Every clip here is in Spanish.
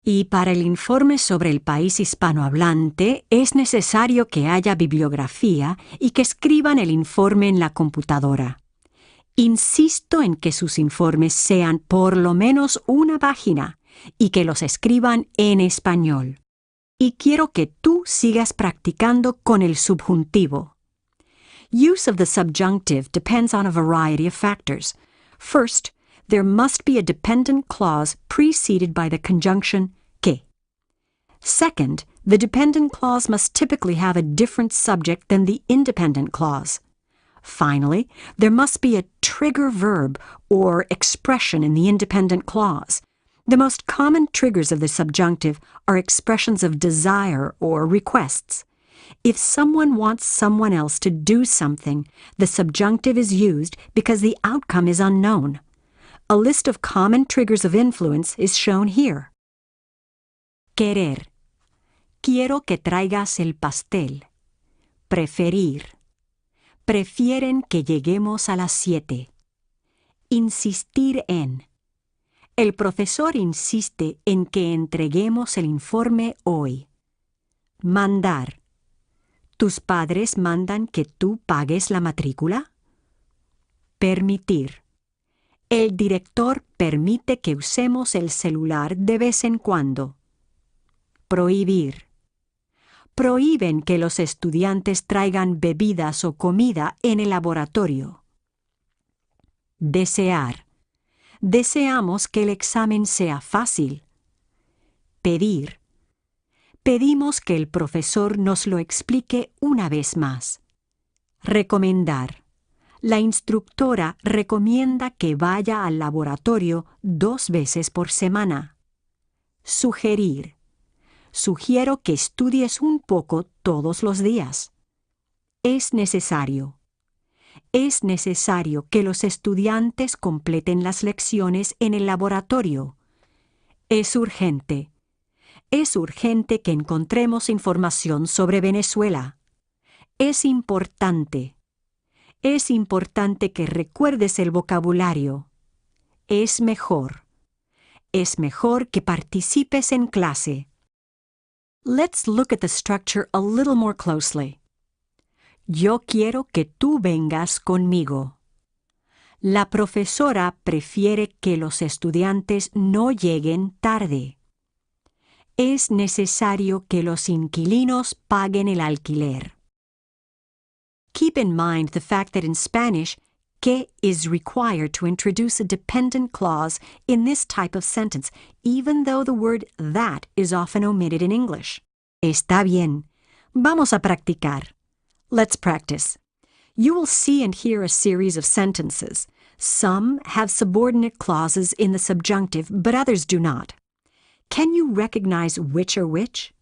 Y para el informe sobre el país hispanohablante es necesario que haya bibliografía y que escriban el informe en la computadora. Insisto en que sus informes sean por lo menos una página y que los escriban en español. Y quiero que tú sigas practicando con el subjuntivo. Use of the subjunctive depends on a variety of factors. First, there must be a dependent clause preceded by the conjunction que. Second, the dependent clause must typically have a different subject than the independent clause. Finally, there must be a trigger verb or expression in the independent clause. The most common triggers of the subjunctive are expressions of desire or requests. If someone wants someone else to do something, the subjunctive is used because the outcome is unknown. A list of common triggers of influence is shown here. Querer. Quiero que traigas el pastel. Preferir. Prefieren que lleguemos a las 7. Insistir en. El profesor insiste en que entreguemos el informe hoy. Mandar. ¿Tus padres mandan que tú pagues la matrícula? Permitir. El director permite que usemos el celular de vez en cuando. Prohibir. Prohíben que los estudiantes traigan bebidas o comida en el laboratorio. Desear. Deseamos que el examen sea fácil. Pedir. Pedimos que el profesor nos lo explique una vez más. Recomendar. La instructora recomienda que vaya al laboratorio 2 veces por semana. Sugerir. Sugiero que estudies un poco todos los días. Es necesario. Es necesario que los estudiantes completen las lecciones en el laboratorio. Es urgente. Es urgente que encontremos información sobre Venezuela. Es importante. Es importante que recuerdes el vocabulario. Es mejor. Es mejor que participes en clase. Let's look at the structure a little more closely. Yo quiero que tú vengas conmigo. La profesora prefiere que los estudiantes no lleguen tarde. Es necesario que los inquilinos paguen el alquiler. Keep in mind the fact that in Spanish, que is required to introduce a dependent clause in this type of sentence, even though the word that is often omitted in English. Está bien. Vamos a practicar. Let's practice. You will see and hear a series of sentences. Some have subordinate clauses in the subjunctive, but others do not. Can you recognize which are which?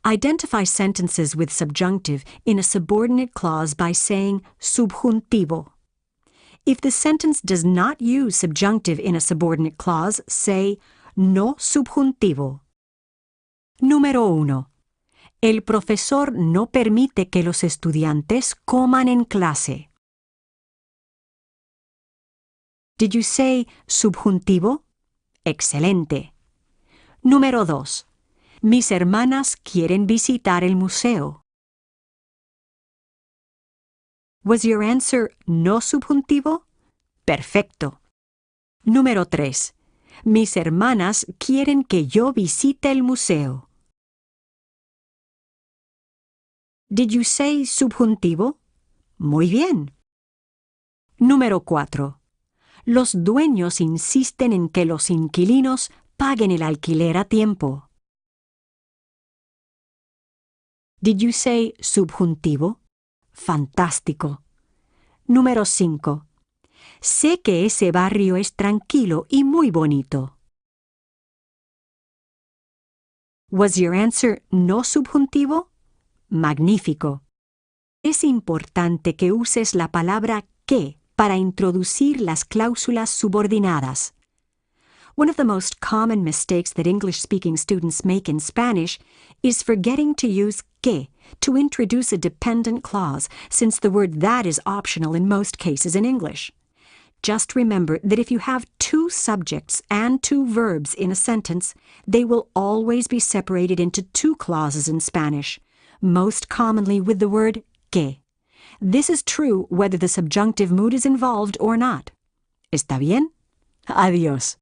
Identify sentences with subjunctive in a subordinate clause by saying subjuntivo. If the sentence does not use subjunctive in a subordinate clause, say no subjuntivo. Número 1. El profesor no permite que los estudiantes coman en clase. Did you say subjuntivo? Excelente. Número 2. Mis hermanas quieren visitar el museo. Was your answer no subjuntivo? Perfecto. Número 3. Mis hermanas quieren que yo visite el museo. Did you say subjuntivo? Muy bien. Número 4. Los dueños insisten en que los inquilinos paguen el alquiler a tiempo. Did you say subjuntivo? Fantástico. Número 5. Sé que ese barrio es tranquilo y muy bonito. Was your answer no subjuntivo? Magnífico. Es importante que uses la palabra que para introducir las cláusulas subordinadas. One of the most common mistakes that English-speaking students make in Spanish is forgetting to use que to introduce a dependent clause, since the word that is optional in most cases in English. Just remember that if you have two subjects and two verbs in a sentence, they will always be separated into two clauses in Spanish, most commonly with the word que. This is true whether the subjunctive mood is involved or not. ¿Está bien? Adiós.